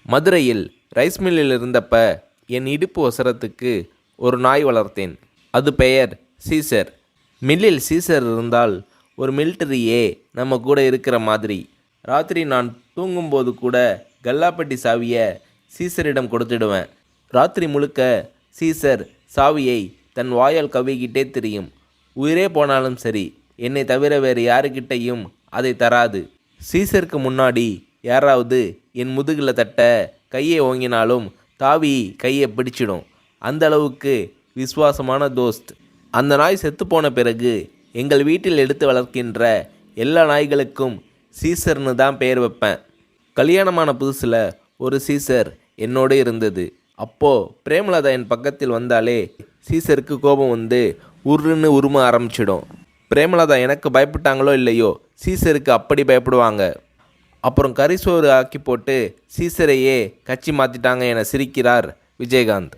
மதுரையில் ரைஸ் மில்லில் இருந்தப்ப என் இடுப்பு ஒசரத்துக்கு ஒரு நாய் வளர்த்தேன். அது பெயர் சீசர். மில்லில் சீசர் இருந்தால் ஒரு மிலிட்டரியே நம்ம கூட இருக்கிற மாதிரி. ராத்திரி நான் தூங்கும்போது கூட கல்லாப்பட்டி சாவியை சீசரிடம் கொடுத்துடுவேன். ராத்திரி முழுக்க சீசர் சாவியை தன் வாயால் கவ்விக்கிட்டே தெரியும். உயிரே போனாலும் சரி, என்னை தவிர வேறு யாருக்கிட்டையும் அதை தராது. சீசருக்கு முன்னாடி யாராவது என் முதுகில் தட்ட கையை ஓங்கினாலும் தாவி கையை பிடிச்சிடும். அந்த அளவுக்கு விசுவாசமான தோஸ்த். அந்த நாய் செத்துப்போன பிறகு எங்கள் வீட்டில் எடுத்து வளர்க்கின்ற எல்லா நாய்களுக்கும் சீசர்னு தான் பெயர் வைப்பேன். கல்யாணமான புதுசில் ஒரு சீசர் என்னோடு இருந்தது. அப்போது பிரேமலதா என் பக்கத்தில் வந்தாலே சீசருக்கு கோபம் வந்து உருன்னு உரும ஆரம்பிச்சிடும். பிரேமலதா எனக்கு பயப்பட்டாங்களோ இல்லையோ, சீசருக்கு அப்படி பயப்படுவாங்க. அப்புறம் கரிசோறு ஆக்கி போட்டு சீசரையே கட்சி மாற்றிட்டாங்க என சிரிக்கிறார் விஜயகாந்த்.